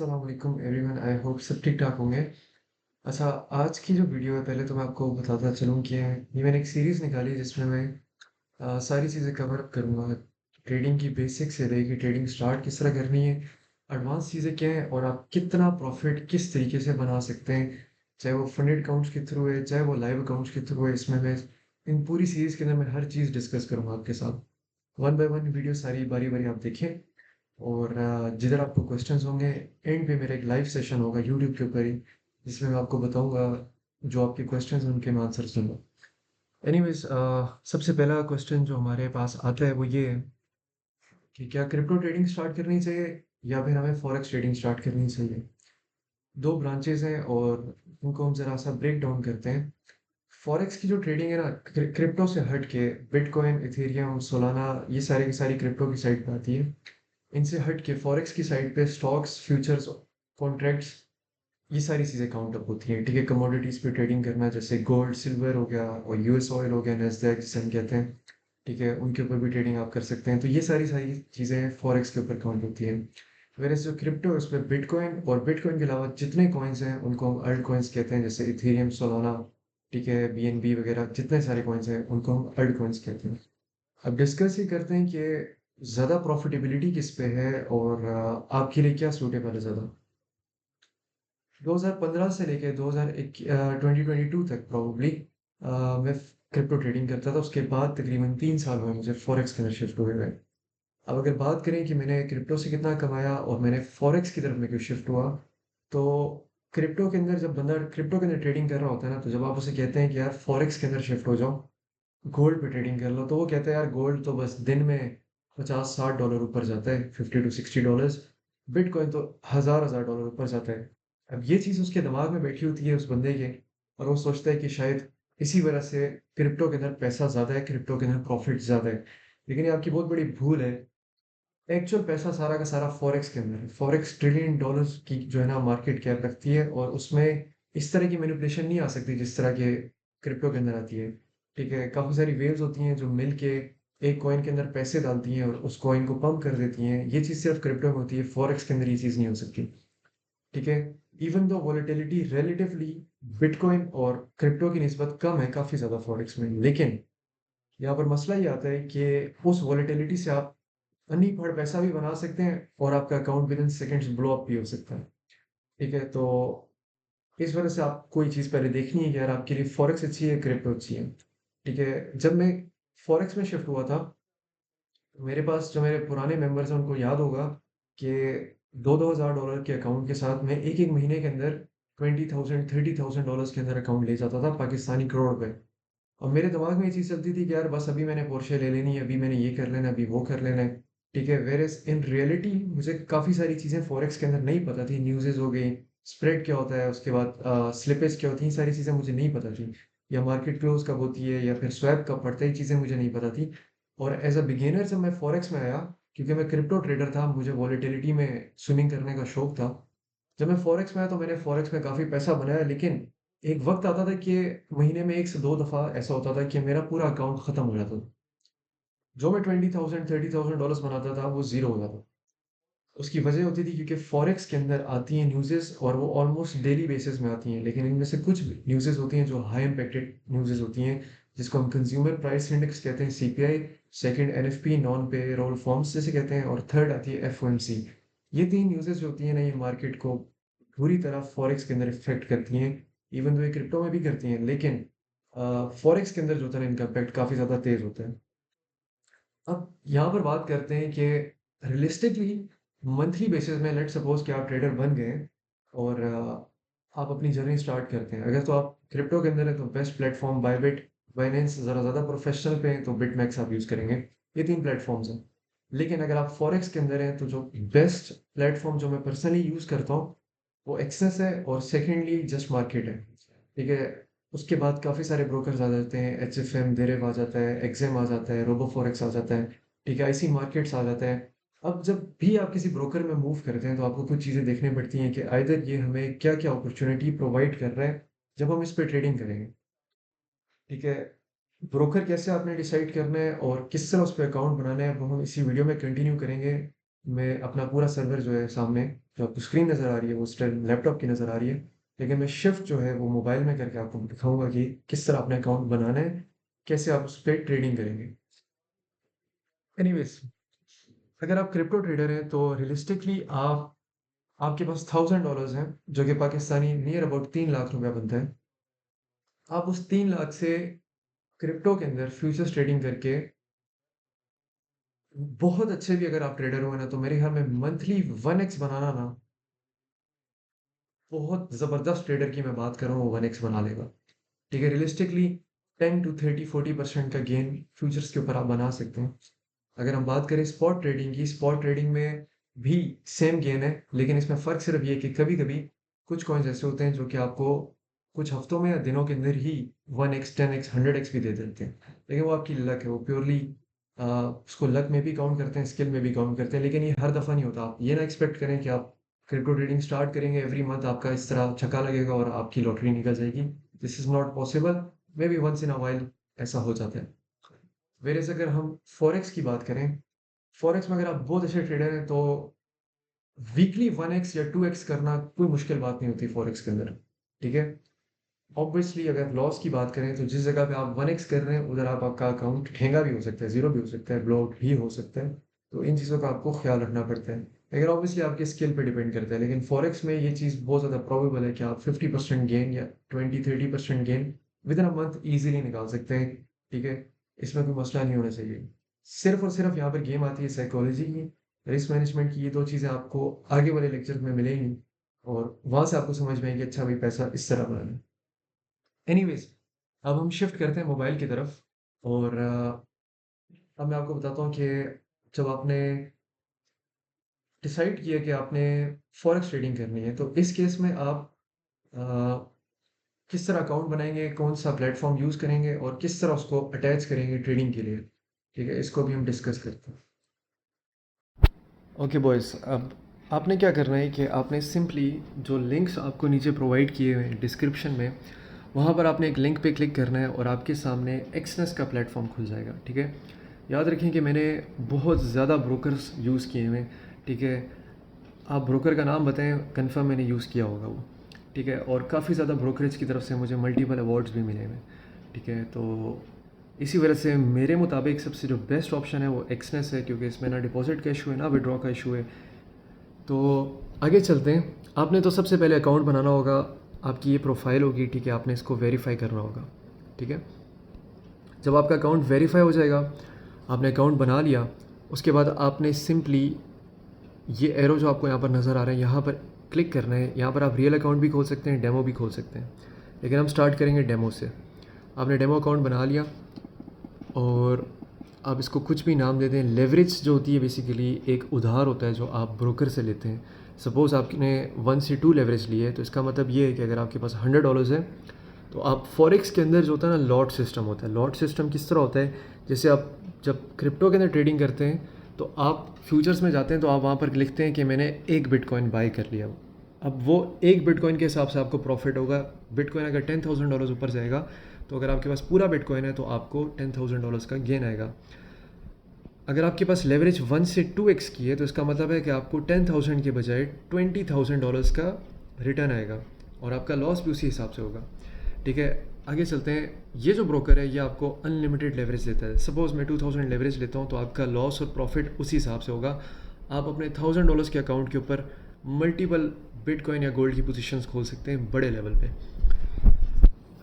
अस्सलाम वालेकुम everyone, I hope सब ठीक-ठाक होंगे। अच्छा, आज की जो वीडियो है पहले तो मैं आपको बताता चलूँ कि ये मैंने एक सीरीज़ निकाली है जिसमें मैं सारी चीज़ें कवर अप करूँगा। ट्रेडिंग की बेसिक से लेके ट्रेडिंग स्टार्ट किस तरह करनी है, एडवांस चीज़ें क्या हैं और आप कितना प्रॉफ़िट किस तरीके से बना सकते हैं। चाहे वो फंडेड अकाउंट्स के थ्रू है, चाहे वो लाइव अकाउंट्स के थ्रू है, इसमें मैं इन पूरी सीरीज़ के अंदर मैं हर चीज़ डिस्कस करूँगा आपके साथ। वन बाय वन वीडियो सारी बारी-बारी आप देखें। और जिधर आपको क्वेश्चंस होंगे, एंड पे मेरा एक लाइव सेशन होगा यूट्यूब के ऊपर ही, जिसमें मैं आपको बताऊँगा जो आपके क्वेश्चंस हैं उनके मैं आंसर्स दूँगा। एनीवेज़ सबसे पहला क्वेश्चन जो हमारे पास आता है वो ये है कि क्या क्रिप्टो ट्रेडिंग स्टार्ट करनी चाहिए या फिर हमें फॉरेक्स ट्रेडिंग स्टार्ट करनी चाहिए? 2 ब्रांचेज़ हैं और उनको हम ज़रा-सा ब्रेक डाउन करते हैं। फॉरेक्स की जो ट्रेडिंग है ना, क्रिप्टो से हट के बिटकॉइन, इथेरियम, सोलाना ये सारी की सारी क्रिप्टो की साइड पे आती है। इनसे हट के फॉरेक्स की साइड पे स्टॉक्स, फ्यूचर्स, कॉन्ट्रैक्ट्स ये सारी चीज़ें काउंट अप होती हैं, ठीक है? कमोडिटीज़ पे ट्रेडिंग करना जैसे गोल्ड, सिल्वर हो गया और यूएस ऑयल हो गया, नैस्डैक जिसे हम कहते हैं, ठीक है? उनके ऊपर भी ट्रेडिंग आप कर सकते हैं। तो ये सारी चीज़ें फॉरेक्स के ऊपर काउंट होती हैं। व्हेरेas जो क्रिप्टो है उसमें बिटकॉइन के अलावा जितने कॉइन्स हैं उनको हम अल्ट कॉइन्स कहते हैं, जैसे इथेरियम, सोलाना, ठीक है? बीएनबी वगैरह जितने सारे कॉइन्स हैं उनको हम अल्ट कॉइन्स कहते हैं। अब डिस्कस ये करते हैं कि ज़्यादा प्रॉफ़िटेबिलिटी किस पे है और आपके लिए क्या सूटेबल है ज़्यादा। 2015 से लेके 2022 तक प्रोबेबली मैं क्रिप्टो ट्रेडिंग करता था। उसके बाद तकरीबन 3 साल हुए मुझे फॉरेक्स के अंदर शिफ्ट हुए हुए। अब अगर बात करें कि मैंने क्रिप्टो से कितना कमाया और मैंने फॉरेक्स की तरफ में क्यों शिफ्ट हुआ, तो क्रिप्टो के अंदर जब बंदा क्रिप्टो के अंदर ट्रेडिंग कर रहा होता है ना, तो जब आप उसे कहते हैं कि यार फॉरेक्स के अंदर शिफ्ट हो जाओ, गोल्ड पे ट्रेडिंग कर लो, तो वो कहता है यार गोल्ड तो बस दिन में 50-60 डॉलर ऊपर जाता है, 50 टू 60 डॉलर्स। बिटकॉइन तो हज़ार-हज़ार डॉलर ऊपर जाता है। अब ये चीज़ उसके दिमाग में बैठी होती है उस बंदे के, और वो सोचता है कि शायद इसी वजह से क्रिप्टो के अंदर पैसा ज़्यादा है, क्रिप्टो के अंदर प्रॉफ़िट ज़्यादा है। लेकिन ये आपकी बहुत बड़ी भूल है। एक्चुअल पैसा सारा का सारा फॉरेक्स के अंदर है। फॉरेक्स ट्रिलियन डॉलर्स की जो है ना मार्केट कैप रखती है, और उसमें इस तरह की मैनिपुलेशन नहीं आ सकती जिस तरह के क्रिप्टो के अंदर आती है। ठीक है? काफ़ी सारी वेव्स होती हैं जो मिल के एक कॉइन के अंदर पैसे डालती हैं और उस कॉइन को पंप कर देती हैं। ये चीज़ सिर्फ़ क्रिप्टो में होती है, फॉरेक्स के अंदर ये चीज़ नहीं हो सकती। ठीक है? Even though volatility relatively bitcoin और क्रिप्टो की निस्बत कम है काफ़ी ज़्यादा फॉरेक्स में। लेकिन यहाँ पर मसला ये आता है कि उस वोलेटिलिटी से आप अर्निंग पर पैसा भी बना सकते हैं और आपका account within seconds blow up भी हो सकता है। ठीक है? तो इस वजह से आपको ये चीज़ पहले देखनी है कि यार आपके लिए फॉरेक्स अच्छी है, क्रिप्टो अच्छी है। ठीक है? जब मैं फॉरेक्स में शिफ्ट हुआ था, मेरे पास जो मेरे पुराने मेंबर्स हैं उनको याद होगा कि 2-2 हज़ार डॉलर के अकाउंट के साथ मैं एक-एक महीने के अंदर 20,000 30,000 डॉलर्स के अंदर अकाउंट ले जाता था पाकिस्तानी करोड़ रुपए। और मेरे दिमाग में ये चीज़ चलती थी कि यार बस अभी मैंने पोर्शे ले लेनी है, अभी मैंने ये कर लेना है, अभी वो कर लेना है, ठीक है? व्हेयरएज़ इन रियलिटी मुझे काफ़ी सारी चीज़ें फ़ॉरेक्स के अंदर नहीं पता थी, न्यूज़ेज़ हो गई, स्प्रेड क्या होता है, उसके बाद स्लिपेज क्या होती हैं, ये सारी चीज़ें मुझे नहीं पता थी। या मार्केट क्लोज़ कब होती है या फिर स्वैप कब पड़ता है, ये चीज़ें मुझे नहीं पता थी। और एज़ अ बिगिनर जब मैं फ़ॉरेक्स में आया, क्योंकि मैं क्रिप्टो ट्रेडर था, मुझे वोलेटिलिटी में स्विमिंग करने का शौक था। जब मैं फ़ॉरेक्स में आया तो मैंने फ़ॉरेक्स में काफ़ी पैसा बनाया, लेकिन एक वक़्त आता था कि महीने में 1 से 2 दफ़ा ऐसा होता था कि मेरा पूरा अकाउंट खत्म हो जाता था। जो मैं 20,000 30,000 डॉलर्स बनाता था, वो ज़ीरो हो जाता। उसकी वजह होती थी क्योंकि फ़ॉरेक्स के अंदर आती हैं न्यूज़ेज़ और वो ऑलमोस्ट डेली बेसिस में आती हैं। लेकिन इनमें से कुछ न्यूज़ेज़ होती हैं जो हाई इम्पैक्टेड न्यूज़ेज़ होती हैं, जिसको हम कंज़्यूमर प्राइस इंडेक्स कहते हैं, CPI, second NFP, non payroll firms जिसे कहते हैं, और थर्ड आती है एफओएमसी। ये 3 न्यूज़ेज़ जो होती हैं ना, ये मार्केट को पूरी तरह फ़ॉरेक्स के अंदर इफ़ेक्ट करती हैं। इवन दो ये क्रिप्टो में भी करती हैं, लेकिन फ़ॉरेक्स के अंदर जो होता है ना, इनका इम्पैक्ट काफ़ी ज़्यादा तेज़ होता है। अब यहाँ पर बात करते हैं कि रियलिस्टिकली मंथली बेसिस में लेट्स सपोज़ कि आप ट्रेडर बन गए और आप अपनी जर्नी स्टार्ट करते हैं। अगर तो आप क्रिप्टो के अंदर हैं तो बेस्ट प्लेटफ़ॉर्म बायबिट, बाइनेंस, ज़रा ज़्यादा प्रोफ़ेशनल पे हैं तो बिटमैक्स आप यूज़ करेंगे। ये 3 प्लेटफ़ॉर्म्स हैं। लेकिन अगर आप फॉरेक्स के अंदर हैं तो जो बेस्ट प्लेटफ़ॉर्म जो मैं पर्सनली यूज़ करता हूँ, वो एक्सेस है और सेकंडली जस्ट मार्केट है। ठीक है? उसके बाद काफ़ी सारे ब्रोकर्स आ जाते हैं, एचएफएम, देरेव आ जाता है, एक्सेम आ जाता है, रोबोफॉरेक्स आ जाता है, ठीक है? आईसी मार्केट्स आ जाता है। अब जब भी आप किसी ब्रोकर में मूव करते हैं, तो आपको कुछ चीज़ें देखनी पड़ती हैं कि आइदर ये हमें क्या-क्या अपॉर्च्युनिटी प्रोवाइड कर रहा है, जब हम इस पे ट्रेडिंग करेंगे, ठीक है? ब्रोकर कैसे आपने डिसाइड करना है और किस तरह उस पे अकाउंट बनाना है, वो हम इसी वीडियो में कंटिन्यू करेंगे। मैं अपना पूरा सर्वर जो है सामने, जो आपको स्क्रीन नज़र आ रही है वो स्टिल लैपटॉप की नज़र आ रही है, लेकिन मैं शिफ्ट जो है वो मोबाइल में करके आपको दिखाऊँगा कि किस तरह अपना अकाउंट बनाना है, कैसे आप उस पे ट्रेडिंग करेंगे। एनीवेज़, अगर आप क्रिप्टो ट्रेडर हैं तो रियलिस्टिकली आपके पास $1000 हैं, जो कि पाकिस्तानी नियर अबाउट 3 लाख रुपया बनता है। आप उस 3 लाख से क्रिप्टो के अंदर फ्यूचर्स ट्रेडिंग करके बहुत अच्छे भी अगर आप ट्रेडर हो ना, तो मेरे ख्याल में मंथली 1x बनाना ना, बहुत ज़बरदस्त ट्रेडर की मैं बात कर रहा हूँ, वो 1x बना लेगा। ठीक है, रियलिस्टिकली 10 टू 30-40% का गेन फ्यूचर्स के ऊपर आप बना सकते हैं। अगर हम बात करें स्पॉट ट्रेडिंग की, स्पॉट ट्रेडिंग में भी सेम गेन है, लेकिन इसमें फ़र्क सिर्फ ये है कि कभी-कभी कुछ कॉइन्स ऐसे होते हैं जो कि आपको कुछ हफ्तों में या दिनों के अंदर ही 1x, 10x, 100x भी दे देते हैं। लेकिन वो आपकी लक है, वो प्योरली उसको लक में भी काउंट करते हैं, स्किल में भी काउंट करते हैं, लेकिन ये हर दफ़ा नहीं होता। आप ये ना एक्सपेक्ट करें कि आप क्रिप्टो ट्रेडिंग स्टार्ट करेंगे, एवरी मंथ आपका इस तरह छक्का लगेगा और आपकी लॉटरी निकल जाएगी। This is not possible, may be once in a while ऐसा हो जाता है। व्हेरेज़ अगर हम फॉरेक्स की बात करें, फॉरेक्स में अगर आप बहुत अच्छे ट्रेडर हैं तो वीकली 1x या 2x करना कोई मुश्किल बात नहीं होती फॉरेक्स के अंदर, ठीक है? ऑब्वियसली अगर लॉस की बात करें तो जिस जगह पे आप 1x कर रहे हैं उधर आप आपका अकाउंट ठेंगा भी हो सकता है, ज़ीरो भी हो सकता है, ब्लॉक भी हो सकता है। तो इन चीज़ों का आपको ख़्याल रखना पड़ता है। लेकिन ऑब्वियसली आपके स्किल पे डिपेंड करता है। लेकिन फॉरेक्स में ये चीज़ बहुत ज़्यादा प्रोबेबल है कि आप 50% गेन या 20-30% gain within a month easily निकाल सकते हैं, ठीक है? इसमें कोई मसला नहीं होना चाहिए। सिर्फ़ और सिर्फ़ यहाँ पर गेम आती है साइकोलॉजी की, रिस्क मैनेजमेंट की। ये 2 चीज़ें आपको आगे वाले लेक्चर में मिलेंगी और वहाँ से आपको समझ में आएगी अच्छा भाई पैसा इस तरह बनाना है। एनीवेज़, अब हम शिफ्ट करते हैं मोबाइल की तरफ और अब मैं आपको बताता हूँ कि जब आपने डिसाइड किया कि आपने फॉरेक्स ट्रेडिंग करनी है, तो इस केस में आप अ, किस तरह अकाउंट बनाएँगे, कौन-सा प्लेटफ़ॉर्म यूज़ करेंगे और किस तरह उसको अटैच करेंगे ट्रेडिंग के लिए, ठीक है? इसको भी हम डिस्कस करते हैं। ओके बॉयज़, अब आपने क्या करना है कि आपने सिंपली जो लिंक्स आपको नीचे प्रोवाइड किए हुए हैं डिस्क्रिप्शन में, वहाँ पर आपने एक लिंक पे क्लिक करना है और आपके सामने एक्सनेस का प्लेटफॉर्म खुल जाएगा, ठीक है? याद रखें कि मैंने बहुत ज़्यादा ब्रोकर्स यूज़ किए हुए हैं, ठीक है? आप ब्रोकर का नाम बताएं, कंफर्म मैंने यूज़ किया होगा वो, ठीक है? और काफ़ी ज़्यादा ब्रोकरेज की तरफ से मुझे मल्टीपल अवार्ड्स भी मिले हुए हैं, ठीक है? तो इसी वजह से मेरे मुताबिक सबसे जो बेस्ट ऑप्शन है वो एक्सनेस है, क्योंकि इसमें ना डिपॉजिट का इशू है ना विड्रॉ का इशू है। तो आगे चलते हैं। आपने तो सबसे पहले अकाउंट बनाना होगा, आपकी ये प्रोफाइल होगी, ठीक है? आपने इसको वेरीफाई करना होगा, ठीक है? जब आपका अकाउंट वेरीफाई हो जाएगा, आपने अकाउंट बना लिया, उसके बाद आपने सिंपली ये एरो जो आपको यहाँ पर नज़र आ रहे हैं, यहाँ पर क्लिक करना है। यहाँ पर आप रियल अकाउंट भी खोल सकते हैं, डेमो भी खोल सकते हैं, लेकिन हम स्टार्ट करेंगे डेमो से। आपने डेमो अकाउंट बना लिया और आप इसको कुछ भी नाम दे दें। लेवरेज जो होती है बेसिकली एक उधार होता है जो आप ब्रोकर से लेते हैं। सपोज़ आपने 1 से 2 लेवरेज लिए है, तो इसका मतलब ये है कि अगर आपके पास $100 है, तो आप फॉरेक्स के अंदर जो होता है ना लॉट सिस्टम होता है। लॉट सिस्टम किस तरह होता है, जैसे आप जब क्रिप्टो के अंदर ट्रेडिंग करते हैं तो आप फ्यूचर्स में जाते हैं तो आप वहाँ पर लिखते हैं कि मैंने एक बिटकॉइन बाई कर लिया। अब वो एक बिटकॉइन के हिसाब से आपको प्रॉफिट होगा। बिटकॉइन अगर $10,000 ऊपर जाएगा, तो अगर आपके पास पूरा बिटकॉइन है तो आपको $10,000 का गेन आएगा। अगर आपके पास लेवरेज 1 से 2x की है, तो इसका मतलब है कि आपको 10,000 के बजाय $20,000 का रिटर्न आएगा और आपका लॉस भी उसी हिसाब से होगा, ठीक है? आगे चलते हैं। ये जो ब्रोकर है ये आपको अनलिमिटेड लेवरेज देता है। सपोज़ मैं 2000 लेवरेज लेता हूँ, तो आपका लॉस और प्रॉफिट उसी हिसाब से होगा। आप अपने $1000 के अकाउंट के ऊपर मल्टीपल बिटकॉइन या गोल्ड की पोजीशंस खोल सकते हैं बड़े लेवल पे।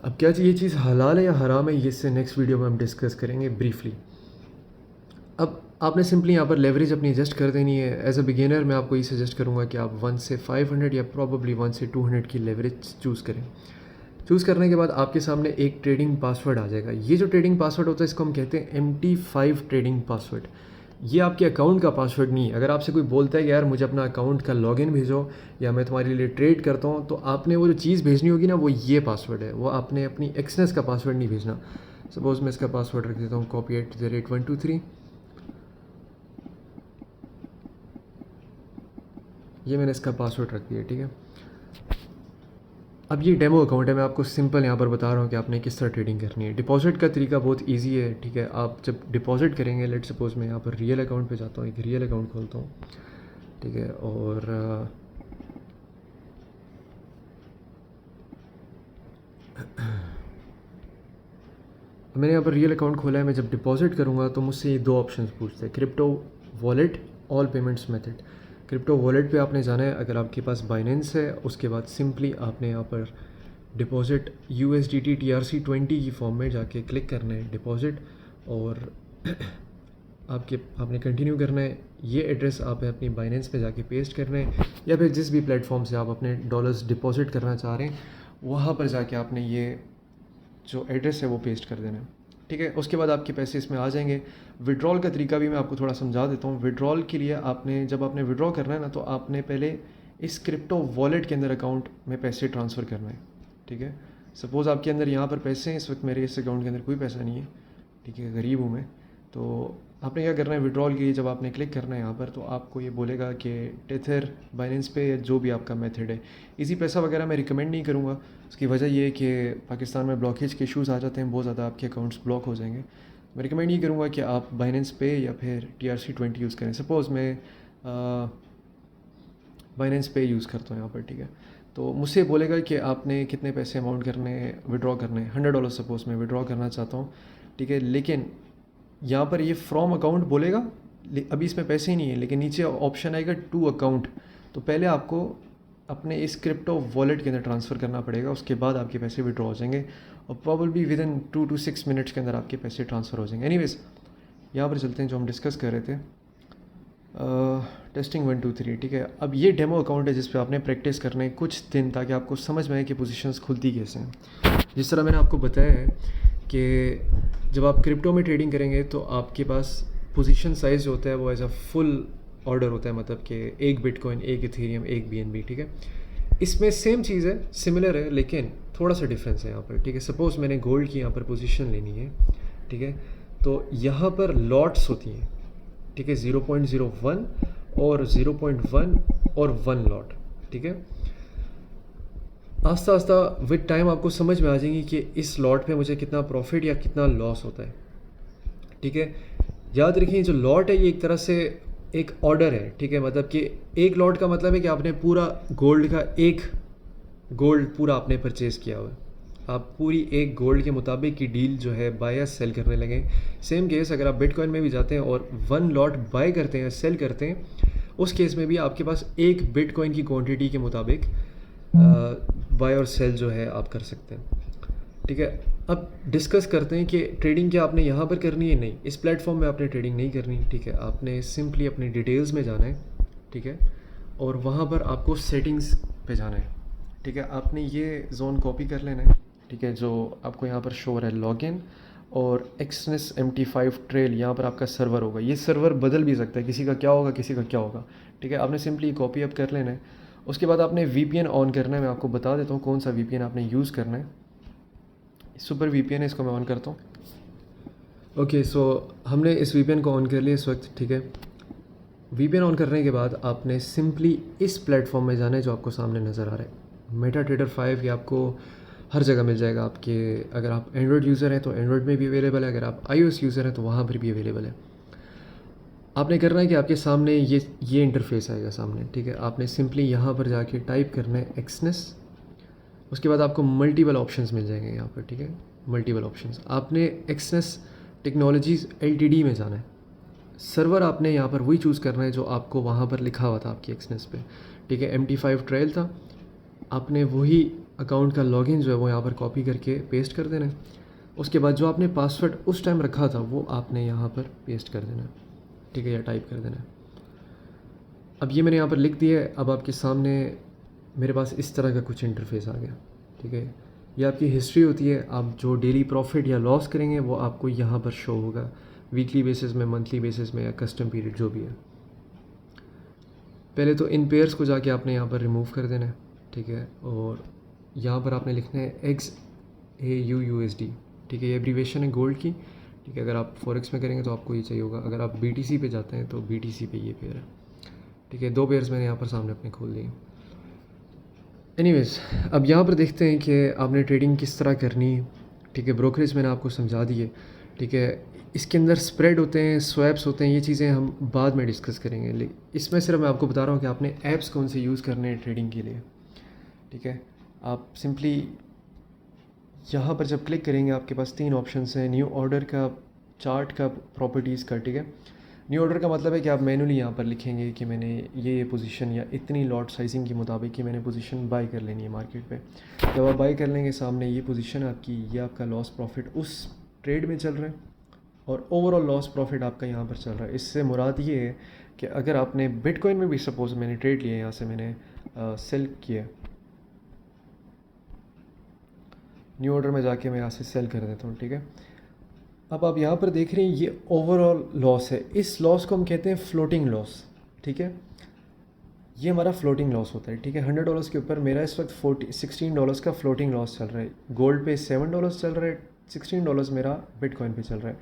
अब क्या ये चीज़ हलाल है या हराम है, ये इससे नेक्स्ट वीडियो में हम डिस्कस करेंगे ब्रीफली। अब आपने सिंपली यहाँ पर लेवरेज अपनी एडजस्ट कर देनी है। एज अ बिगिनर मैं आपको ये सजेस्ट करूँगा कि आप 1 से 500 या प्रॉबली 1 से 200 की लेवरेज चूज़ करें। चूज़ करने के बाद आपके सामने एक ट्रेडिंग पासवर्ड आ जाएगा। ये जो ट्रेडिंग पासवर्ड होता है इसको हम कहते हैं MT5 ट्रेडिंग पासवर्ड। ये आपके अकाउंट का पासवर्ड नहीं है। अगर आपसे कोई बोलता है कि यार मुझे अपना अकाउंट का लॉगिन भेजो या मैं तुम्हारे लिए ट्रेड करता हूँ, तो आपने वो जो चीज़ भेजनी होगी ना, वो ये पासवर्ड है। वो आपने अपनी एक्सनेस का पासवर्ड नहीं भेजना। सपोज़ मैं इसका पासवर्ड रख देता हूँ copy@123। ये मैंने इसका पासवर्ड रख दिया, ठीक है? अब ये डेमो अकाउंट है, मैं आपको सिंपल यहाँ पर बता रहा हूँ कि आपने किस तरह ट्रेडिंग करनी है। डिपॉजिट का तरीका बहुत इजी है, ठीक है। आप जब डिपॉजिट करेंगे, लेट सपोज मैं यहाँ पर रियल अकाउंट पे जाता हूँ, एक रियल अकाउंट खोलता हूँ, ठीक है। और मैंने यहाँ पर रियल अकाउंट खोला है। मैं जब डिपॉजिट करूँगा तो मुझसे ये दो ऑप्शंस पूछते हैं, crypto wallet, all payments method. Crypto wallet पे आपने जाना है, अगर आपके पास बाइनेंस है। उसके बाद सिंपली आपने यहाँ पर डिपॉजिट USDT TRC20 की फॉर्म में जाके क्लिक करना है डिपॉजिट, और आपने कंटिन्यू करना है। ये एड्रेस आप अपनी बाइनेंस पे जाके पेस्ट करना है, या फिर जिस भी प्लेटफॉर्म से आप अपने डॉलर्स डिपॉजिट करना चाह रहे हैं वहाँ पर जाके आपने ये जो एड्रेस है वो पेस्ट कर देना है, ठीक है। उसके बाद आपके पैसे इसमें आ जाएंगे। विड्रॉल का तरीका भी मैं आपको थोड़ा समझा देता हूँ। विड्रॉल के लिए जब आपने विड्रॉ करना है ना, तो आपने पहले इस क्रिप्टो वॉलेट के अंदर अकाउंट में पैसे ट्रांसफ़र करना है, ठीक है। सपोज़ आपके अंदर यहाँ पर पैसे हैं, इस वक्त मेरे इस अकाउंट के अंदर कोई पैसा नहीं है, ठीक है, गरीब हूँ मैं। तो आपने क्या करना है, विड्रॉल के लिए जब आपने क्लिक करना है यहाँ पर, तो आपको ये बोलेगा कि टेथर, बाइनेंस पे, जो भी आपका मेथड है। इजी पैसा वगैरह मैं रिकमेंड नहीं करूँगा। उसकी वजह ये है कि पाकिस्तान में ब्लॉकेज के इशूज़ आ जाते हैं, बहुत ज़्यादा आपके अकाउंट्स ब्लॉक हो जाएंगे। मैं रिकमेंड नहीं करूँगा कि आप बाइनेंस पे या फिर TRC20 यूज़ करें। सपोज़ मैं बाइनेंस पे यूज़ करता हूँ यहाँ पर, ठीक है। तो मुझसे बोलेगा कि आपने कितने पैसे अमाउंट करने, विड्रॉ करने, $100 सपोज़ मैं विड्रॉ करना चाहता हूँ, ठीक है। लेकिन यहाँ पर ये फ्रॉम अकाउंट बोलेगा, अभी इसमें पैसे ही नहीं है, लेकिन नीचे ऑप्शन आएगा टू अकाउंट। तो पहले आपको अपने इस क्रिप्टो वॉलेट के अंदर ट्रांसफ़र करना पड़ेगा, उसके बाद आपके पैसे विड्रॉ हो जाएंगे, और probably with in 2 to 6 minutes के अंदर आपके पैसे ट्रांसफ़र हो जाएंगे। एनीवेज़, यहाँ पर चलते हैं जो हम डिस्कस कर रहे थे। टेस्टिंग 1 2 3, ठीक है। अब ये डेमो अकाउंट है जिस पे आपने प्रैक्टिस करना है कुछ दिन, ताकि आपको समझ में आए कि पोजीशंस खुलती कैसे हैं। जिस तरह मैंने आपको बताया है कि जब आप क्रिप्टो में ट्रेडिंग करेंगे तो आपके पास पोजीशन साइज़ जो होता है वो एज अ फुल ऑर्डर होता है, मतलब कि एक बिटकॉइन, एक इथेरियम, एक BNB, ठीक है। इसमें सेम चीज़ है, सिमिलर है, लेकिन थोड़ा सा डिफरेंस है यहाँ पर, ठीक है। सपोज़ मैंने गोल्ड की यहाँ पर पोजीशन लेनी है, ठीक है। तो यहाँ पर लॉट्स होती हैं, ठीक है, 0.01 और 0.1 और 1 लॉट, ठीक है। आस्ता आस्ता विद टाइम आपको समझ में आ जाएंगी कि इस लॉट पे मुझे कितना प्रॉफिट या कितना लॉस होता है, ठीक है। याद रखिए, जो लॉट है ये एक तरह से एक ऑर्डर है, ठीक है। मतलब कि एक लॉट का मतलब है कि आपने पूरा गोल्ड का एक गोल्ड पूरा आपने परचेज़ किया हुआ है। आप पूरी एक गोल्ड के मुताबिक की डील जो है बाय या सेल करने लगे। सेम केस अगर आप बिटकॉइन में भी जाते हैं और 1 लॉट बाय करते हैं, सेल करते हैं, उस केस में भी आपके पास एक बिटकॉइन की क्वांटिटी के मुताबिक बाय और सेल जो है आप कर सकते हैं, ठीक है। अब डिस्कस करते हैं कि ट्रेडिंग क्या आपने यहाँ पर करनी है। नहीं, इस प्लेटफॉर्म में आपने ट्रेडिंग नहीं करनी, ठीक है। आपने सिंपली अपनी डिटेल्स में जाना है, ठीक है, और वहाँ पर आपको सेटिंग्स पे जाना है, ठीक है। आपने ये जोन कॉपी कर लेना है, ठीक है, जो आपको यहाँ पर शो हो रहा है लॉगिन और एक्सनेस MT5 ट्रेल। यहाँ पर आपका सर्वर होगा, ये सर्वर बदल भी सकता है, किसी का क्या होगा, किसी का क्या होगा, ठीक है। आपने सिंपली कॉपी अप कर लेना है। उसके बाद आपने VPN ऑन करना है। मैं आपको बता देता हूँ कौन सा VPN आपने यूज़ करना है। सुपर VPN है, इसको मैं ऑन करता हूँ। ओके, सो हमने इस VPN को ऑन कर लिया इस वक्त, ठीक है। VPN ऑन करने के बाद आपने सिंपली इस प्लेटफॉर्म में जाना है जो आपको सामने नज़र आ रहा है, मेटाट्रेडर 5। ये आपको हर जगह मिल जाएगा आपके, अगर आप एंड्रॉयड यूज़र हैं तो एंड्रॉयड में भी अवेलेबल है, अगर आप iOS यूज़र हैं तो वहाँ पर भी अवेलेबल है। आपने करना है कि आपके सामने ये इंटरफेस आएगा सामने, ठीक है। आपने सिंपली यहाँ पर जाके टाइप करना है एक्सनेस। उसके बाद आपको मल्टीपल ऑप्शंस मिल जाएंगे यहाँ पर, ठीक है, मल्टीपल ऑप्शंस। आपने एक्सनेस टेक्नोलॉजीज़ LTD में जाना है। सर्वर आपने यहाँ पर वही चूज़ करना है जो आपको वहाँ पर लिखा हुआ था आपकी एक्सनेस पे, ठीक है। MT5 ट्रायल था, आपने वही अकाउंट का लॉगिन जो है वो यहाँ पर कॉपी करके पेस्ट कर देना है। उसके बाद जो आपने पासवर्ड उस टाइम रखा था वो आपने यहाँ पर पेस्ट कर देना है, ठीक है, या टाइप कर देना है। अब ये मैंने यहाँ पर लिख दिया है। अब आपके सामने मेरे पास इस तरह का कुछ इंटरफेस आ गया, ठीक है। ये आपकी हिस्ट्री होती है, आप जो डेली प्रॉफिट या लॉस करेंगे वो आपको यहाँ पर शो होगा, वीकली बेसिस में, मंथली बेसिस में, या कस्टम पीरियड जो भी है। पहले तो इन पेयर्स को जाके आपने यहाँ पर रिमूव कर देना है, ठीक है। और यहाँ पर आपने लिखना है XAUUSD, ठीक है, ये एब्रीवेशन है गोल्ड की, ठीक है। अगर आप फॉरेक्स में करेंगे तो आपको ये चाहिए होगा। अगर आप BTC पे जाते हैं तो BTC पे ये पेयर है, ठीक है। 2 पेयर्स मैंने यहाँ पर सामने अपने खोल दिए। एनीवेज़, अब यहाँ पर देखते हैं कि आपने ट्रेडिंग किस तरह करनी है। ठीक है, ब्रोकरेज मैंने आपको समझा दी है। ठीक है, इसके अंदर स्प्रेड होते हैं, स्वैप्स होते हैं, ये चीज़ें हम बाद में डिस्कस करेंगे। इसमें सिर्फ मैं आपको बता रहा हूँ कि आपने ऐप्स कौन से यूज़ करने हैं ट्रेडिंग के लिए। ठीक है, आप सिंपली यहाँ पर जब क्लिक करेंगे आपके पास 3 ऑप्शंस हैं, न्यू ऑर्डर का, चार्ट का, प्रॉपर्टीज़ का। ठीक है, न्यू ऑर्डर का मतलब है कि आप मैनुअली यहाँ पर लिखेंगे कि मैंने ये पोजीशन या इतनी लॉट साइजिंग के मुताबिक कि मैंने पोजीशन बाय कर लेनी है मार्केट पे। जब आप बाय कर लेंगे, सामने ये पोजीशन आपकी, ये आपका लॉस प्रॉफिट उस ट्रेड में चल रहा है और ओवरऑल लॉस प्रॉफिट आपका यहाँ पर चल रहा है। इससे मुराद ये है कि अगर आपने बिटकॉइन में भी सपोज़ मैंने ट्रेड लिया, यहाँ से मैंने सेल किया, न्यू ऑर्डर में जाके मैं यहाँ से सेल कर देता हूँ। ठीक है, अब आप यहाँ पर देख रहे हैं ये ओवरऑल लॉस है। इस लॉस को हम कहते हैं फ्लोटिंग लॉस। ठीक है, ये हमारा फ्लोटिंग लॉस होता है। ठीक है, $100 के ऊपर मेरा इस वक्त $16 का फ्लोटिंग लॉस चल रहा है। गोल्ड पे $7 चल रहा है, $16 मेरा बिटकॉइन पे चल रहा है।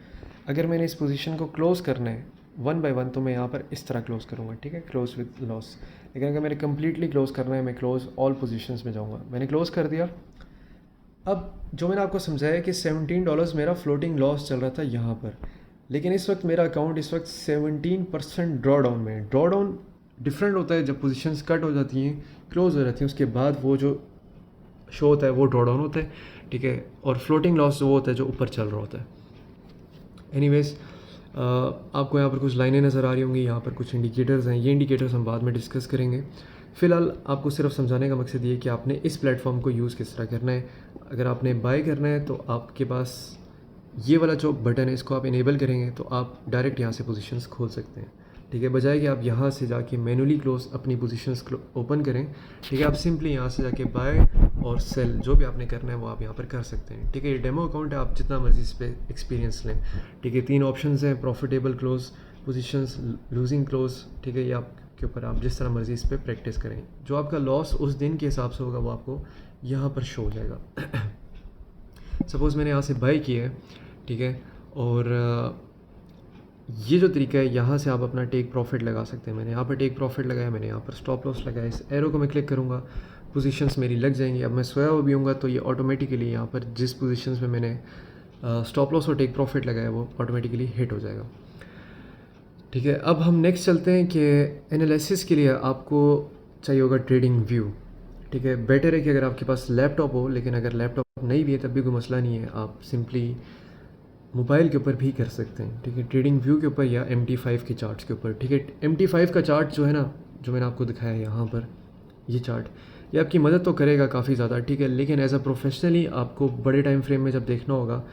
अगर मैंने इस पोजीशन को क्लोज़ करना है वन बाय वन, तो मैं यहाँ पर इस तरह क्लोज़ करूँगा। ठीक है, क्लोज़ विद लॉस। लेकिन अगर मैंने कम्प्लीटली क्लोज़ करना है, मैं क्लोज़ ऑल पोजीशंस में जाऊँगा। मैंने क्लोज़ कर दिया। अब जो मैंने आपको समझाया कि $17 मेरा फ्लोटिंग लॉस चल रहा था यहाँ पर, लेकिन इस वक्त मेरा अकाउंट इस वक्त 17% ड्रॉ डाउन में है। ड्रॉ डाउन डिफरेंट होता है, जब पोजीशंस कट हो जाती हैं, क्लोज हो जाती हैं, उसके बाद वो जो शो होता है वो ड्रॉ डाउन होता है। ठीक है, और फ्लोटिंग लॉस वो होता है जो ऊपर चल रहा होता है। एनीवेज, आपको यहाँ पर कुछ लाइनें नज़र आ रही होंगी, यहाँ पर कुछ इंडिकेटर्स हैं। ये इंडिकेटर्स हम बाद में डिस्कस करेंगे। फ़िलहाल आपको सिर्फ समझाने का मकसद ये है कि आपने इस प्लेटफॉर्म को यूज़ किस तरह करना है। अगर आपने बाय करना है तो आपके पास ये वाला जो बटन है, इसको आप इनेबल करेंगे तो आप डायरेक्ट यहाँ से पोजीशंस खोल सकते हैं। ठीक है, बजाय कि आप यहाँ से जाके मैनुअली क्लोज अपनी पोजीशंस ओपन करें। ठीक है, आप सिंपली यहाँ से जाके बाय और सेल जो भी आपने करना है वो आप यहाँ पर कर सकते हैं। ठीक है, ये डेमो अकाउंट है, आप जितना मर्जी इस पर एक्सपीरियंस लें। ठीक है, 3 ऑप्शंस हैं, profitable close, positions, losing close. ठीक है, ये आपके ऊपर, आप जिस तरह मर्जी इस पर प्रैक्टिस करें। जो आपका लॉस उस दिन के हिसाब से होगा वो आपको यहाँ पर शो हो जाएगा। सपोज़ मैंने यहाँ से बाय किया है। ठीक है, और ये जो तरीका है, यहाँ से आप अपना टेक प्रॉफिट लगा सकते हैं। मैंने यहाँ पर टेक प्रॉफिट लगाया, मैंने यहाँ पर स्टॉप लॉस लगाया। इस एरो को मैं क्लिक करूँगा, पोजीशंस मेरी लग जाएंगी। अब मैं सोया हुआ भी हूँगा तो ये ऑटोमेटिकली यहाँ पर जिस पोजीशंस में मैंने स्टॉप लॉस और टेक प्रॉफिट लगाया वो ऑटोमेटिकली हिट हो जाएगा। ठीक है, अब हम नेक्स्ट चलते हैं कि एनालिसिस के लिए आपको चाहिए होगा ट्रेडिंग व्यू। ठीक है, बेटर है कि अगर आपके पास लैपटॉप हो, लेकिन अगर लैपटॉप नहीं भी है तब भी कोई मसला नहीं है, आप सिंपली मोबाइल के ऊपर भी कर सकते हैं। ठीक है, ट्रेडिंग व्यू के ऊपर या MT5 के चार्ट्स के ऊपर। ठीक है, MT5 का चार्ट जो है ना, जो मैंने आपको दिखाया है यहाँ पर, ये चार्ट, ये आपकी मदद तो करेगा काफ़ी ज़्यादा। ठीक है, लेकिन एज अ प्रोफेशनली आपको बड़े टाइम फ्रेम में जब देखना होगा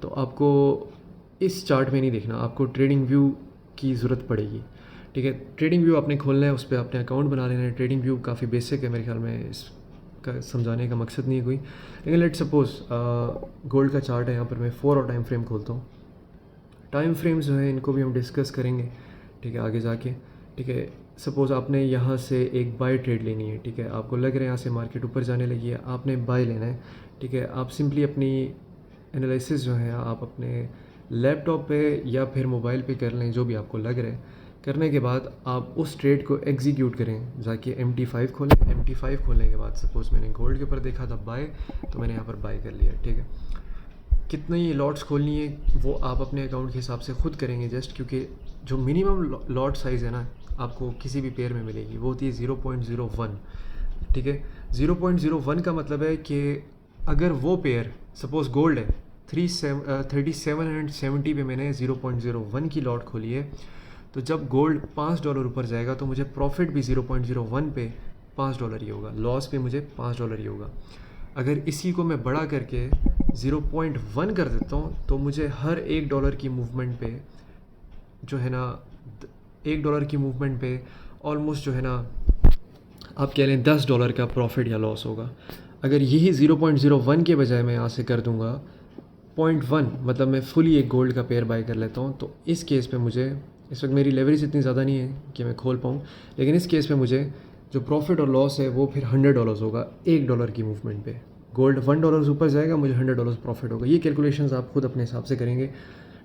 तो आपको इस चार्ट में नहीं देखना, आपको ट्रेडिंग व्यू की ज़रूरत पड़ेगी। ठीक है, ट्रेडिंग व्यू आपने खोलना है, उस पर अपने अकाउंट बना लेना है। ट्रेडिंग व्यू काफ़ी बेसिक है, मेरे ख्याल में इसका समझाने का मकसद नहीं है कोई। लेकिन लेट सपोज़ गोल्ड का चार्ट है, यहाँ पर मैं 4 और टाइम फ्रेम खोलता हूँ। टाइम फ्रेम्स जो है इनको भी हम डिस्कस करेंगे। ठीक है, आगे जाके। ठीक है, सपोज़ आपने यहाँ से एक बाय ट्रेड लेनी है। ठीक है, आपको लग रहा है यहाँ से मार्केट ऊपर जाने लगी है, आपने बाय लेना है। ठीक है, आप सिंपली अपनी एनालिसिस जो है आप अपने लैपटॉप पे या फिर मोबाइल पे कर लें, जो भी आपको लग रहा है। करने के बाद आप उस ट्रेड को एग्जीक्यूट करें, जाके MT5 खोलें। MT5 खोलने के बाद सपोज़ मैंने गोल्ड के ऊपर देखा था बाय, तो मैंने यहाँ पर बाय कर लिया। ठीक है, कितनी लॉट्स खोलनी है वो आप अपने अकाउंट के हिसाब से खुद करेंगे जस्ट, क्योंकि जो मिनिमम लॉट साइज़ है ना आपको किसी भी पेयर में मिलेगी वो होती है 0.01। ठीक है, 0.01 का मतलब है कि अगर वो पेयर सपोज़ गोल्ड है 3770 पे मैंने 0.01 की लॉट खोली है, तो जब गोल्ड $5 ऊपर जाएगा तो मुझे प्रॉफिट भी 0.01 पे $5 ही होगा, लॉस पे मुझे $5 ही होगा। अगर इसी को मैं बड़ा करके 0.1 कर देता हूँ तो मुझे हर $1 की मूवमेंट पे जो है ना, $1 की मूवमेंट पे ऑलमोस्ट जो है ना, आप कह लें $10 का प्रॉफिट या लॉस होगा। अगर यही 0.01 के बजाय मैं यहाँ से कर दूँगा 0.1, मतलब मैं फुली एक गोल्ड का पेयर बाय कर लेता हूँ, तो इस केस पे मुझे, इस वक्त मेरी लेवरेज इतनी ज़्यादा नहीं है कि मैं खोल पाऊँ, लेकिन इस केस पे मुझे जो प्रॉफिट और लॉस है वो फिर $100 होगा $1 की मूवमेंट पे। गोल्ड $1 ऊपर जाएगा, मुझे $100 प्रॉफिट होगा। ये कैलकुलेशंस आप खुद अपने हिसाब से करेंगे।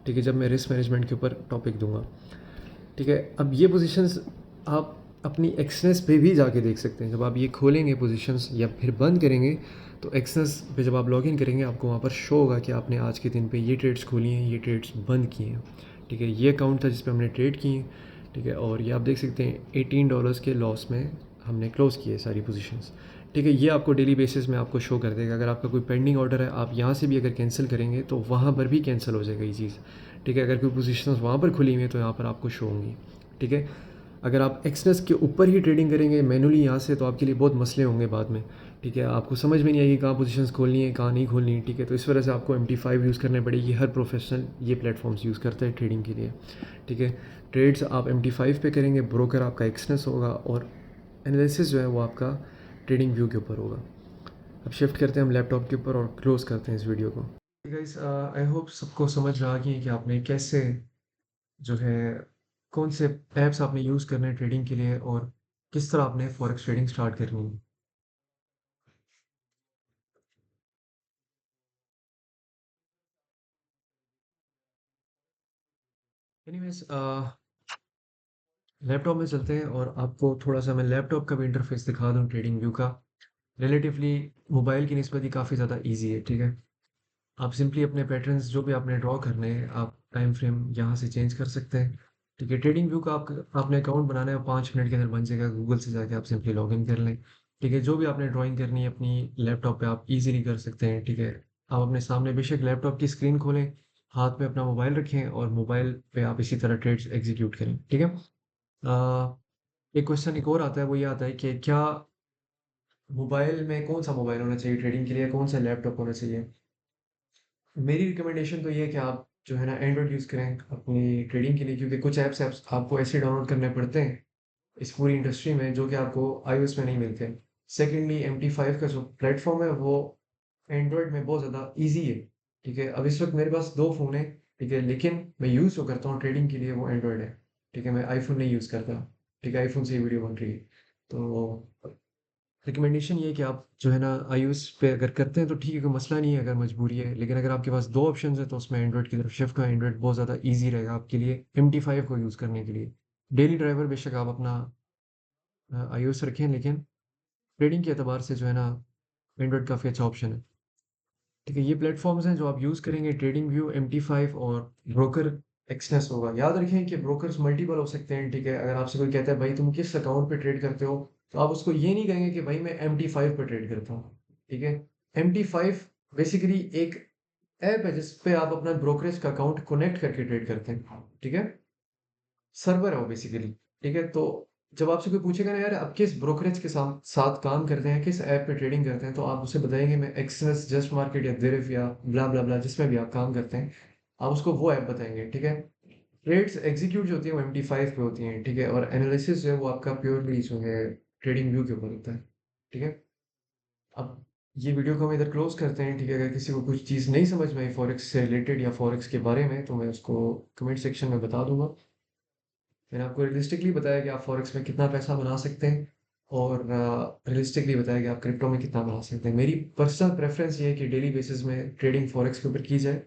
ठीक है, जब मैं रिस्क मैनेजमेंट के ऊपर टॉपिक दूंगा। ठीक है, अब ये पोजीशंस आप अपनी एक्सनेस पे भी जाके देख सकते हैं। जब आप ये खोलेंगे पोजीशंस या फिर बंद करेंगे, तो एक्सनेस पे जब आप लॉगिन करेंगे, आपको वहाँ पर शो होगा कि आपने आज के दिन पे ये ट्रेड्स खोली हैं, ये ट्रेड्स बंद किए हैं। ठीक है, ये अकाउंट था जिस पे हमने ट्रेड किए हैं। ठीक है, और ये आप देख सकते हैं $18 के लॉस में हमने क्लोज़ किए सारी पोजीशंस। ठीक है, ये आपको डेली बेसिस में आपको शो कर देगा। अगर आपका कोई पेंडिंग ऑर्डर है, आप यहाँ से भी अगर कैंसिल करेंगे तो वहाँ पर भी कैंसिल हो जाएगा ये चीज़। ठीक है, अगर कोई पोजीशंस वहाँ पर खुली हुई हैं तो यहाँ पर आपको शो होंगी। ठीक है, अगर आप एक्सनेस के ऊपर ही ट्रेडिंग करेंगे मैनुअली यहाँ से, तो आपके लिए बहुत मसले होंगे बाद में। ठीक है, आपको समझ में नहीं आएगी कहाँ पोजीशंस खोलनी है, कहाँ नहीं खोलनी है। ठीक है, तो इस वजह से आपको MT5 यूज़ करने पड़ेगी। हर प्रोफेशनल ये प्लेटफॉर्म्स यूज़ करता है ट्रेडिंग के लिए। ठीक है, ट्रेड्स आप MT5 पे करेंगे, ब्रोकर आपका एक्सनेस होगा, और एनालिसिस जो है वो आपका ट्रेडिंग व्यू के ऊपर होगा। अब शिफ्ट करते हैं हम लैपटॉप के ऊपर और क्लोज़ करते हैं इस वीडियो को। गाइस, आई होप सबको समझ रहा कि आपने कैसे जो है कौन से ऐप्स आपने यूज़ करने हैं ट्रेडिंग के लिए, और किस तरह आपने फॉरेक्स ट्रेडिंग स्टार्ट करनी है। एनीवेज, लैपटॉप में चलते हैं और आपको थोड़ा सा मैं लैपटॉप का भी इंटरफेस दिखा दूं ट्रेडिंग व्यू का। रिलेटिवली मोबाइल की निस्बत ही काफ़ी ज़्यादा इजी है। ठीक है, आप सिंपली अपने पैटर्न्स जो भी आपने ड्रॉ करने हैं, आप टाइम फ्रेम यहाँ से चेंज कर सकते हैं। ठीक है, ट्रेडिंग व्यू का आपने अकाउंट बनाना है, 5 मिनट के अंदर बन जाएगा। गूगल से जाके आप सिंपली लॉग इन कर लें। ठीक है, जो भी आपने ड्राइंग करनी है अपनी लैपटॉप पे आप इजीली कर सकते हैं। ठीक है, आप अपने सामने बेशक लैपटॉप की स्क्रीन खोलें, हाथ में अपना मोबाइल रखें और मोबाइल पे आप इसी तरह ट्रेड्स एग्जीक्यूट करें। ठीक है, एक क्वेश्चन एक और आता है, वो ये आता है कि क्या मोबाइल में कौन सा मोबाइल होना चाहिए ट्रेडिंग के लिए, कौन सा लैपटॉप होना चाहिए। मेरी रिकमेंडेशन तो ये है कि आप जो है ना एंड्रॉइड यूज़ करें अपनी ट्रेडिंग के लिए, क्योंकि कुछ ऐप्स ऐप्स आपको ऐसे डाउनलोड करने पड़ते हैं इस पूरी इंडस्ट्री में जो कि आपको iOS में नहीं मिलते। सेकेंडली, MT5 का जो प्लेटफॉर्म है वो एंड्रॉइड में बहुत ज़्यादा ईजी है। ठीक है, अब इस वक्त मेरे पास दो फ़ोन है। ठीक है, लेकिन मैं यूज़ जो करता हूँ ट्रेडिंग के लिए वो एंड्रॉइड है। ठीक है, मैं आईफोन नहीं यूज़ करता। ठीक है, आईफोन से ही वीडियो बन रही है। तो रिकमेंडेशन ये है कि आप जो है ना iOS पे अगर करते हैं तो ठीक है, कोई मसला नहीं है अगर मजबूरी है। लेकिन अगर आपके पास दो ऑप्शन है तो उसमें एंड्रॉइड की तरफ शिफ्ट का, एंड्रॉइड बहुत ज़्यादा ईजी रहेगा आपके लिए MT5 को यूज़ करने के लिए। डेली ड्राइवर बेशक आप अपना iOS रखें, लेकिन ट्रेडिंग के एतबार से जो है ना एंड्रॉइड काफ़ी अच्छा ऑप्शन है। ठीक है, ये प्लेटफॉर्म्स हैं जो आप यूज़ करेंगे, ट्रेडिंग व्यू, MT5 और ब्रोकर एक्सनेस होगा। याद रखें कि ब्रोकर्स मल्टीपल हो सकते हैं। ठीक है, अगर आपसे कोई कहता है भाई तुम किस अकाउंट पे ट्रेड करते हो, तो आप उसको ये नहीं कहेंगे कि भाई मैं MT5 पे ट्रेड करता हूँ। ठीक है, MT5 बेसिकली एक ऐप है जिस पे आप अपना ब्रोकरेज का अकाउंट कनेक्ट करके ट्रेड करते हैं। ठीक है, सर्वर है वो बेसिकली। ठीक है, तो जब आपसे कोई पूछेगा ना यार आप किस ब्रोकरेज के साथ साथ काम करते हैं, किस ऐप पे ट्रेडिंग करते हैं, तो आप उसे बताएंगे मैं एक्सनेस, जस्ट मार्केट या दिरिफ या ब्ला ब्ला ब्ला जिसमें भी आप काम करते हैं, आप उसको वो ऐप बताएंगे। ठीक है, ट्रेड्स एग्जीक्यूट जो होती है वो MT5 पे होती हैं। ठीक है, और एनालिसिस जो है वो आपका प्योरली जो है ट्रेडिंग व्यू के ऊपर होता है। ठीक है, अब ये वीडियो को हम इधर क्लोज करते हैं। ठीक है, अगर किसी को कुछ चीज़ नहीं समझ में आई फॉरेक्स से रिलेटेड या फॉरेक्स के बारे में, तो मैं उसको कमेंट सेक्शन में बता दूंगा। मैंने आपको रियलिस्टिकली बताया कि आप फॉरेक्स में कितना पैसा बना सकते हैं, और रियलिस्टिकली बताया कि आप क्रिप्टो में कितना बना सकते हैं। मेरी पर्सनल प्रेफरेंस ये है कि डेली बेसिस में ट्रेडिंग फॉरेक्स के ऊपर की जाए।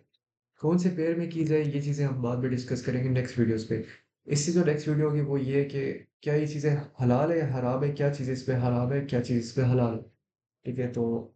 कौन से पेयर में की जाए ये चीज़ें हम बाद में डिस्कस करेंगे नेक्स्ट वीडियोस पे। इससे जो नेक्स्ट वीडियो होगी वो ये है कि क्या ये चीज़ें हलाल है या हराम है, क्या चीज़ें इस पे हराम है, क्या चीज़ इस पे हलाल है। ठीक है, तो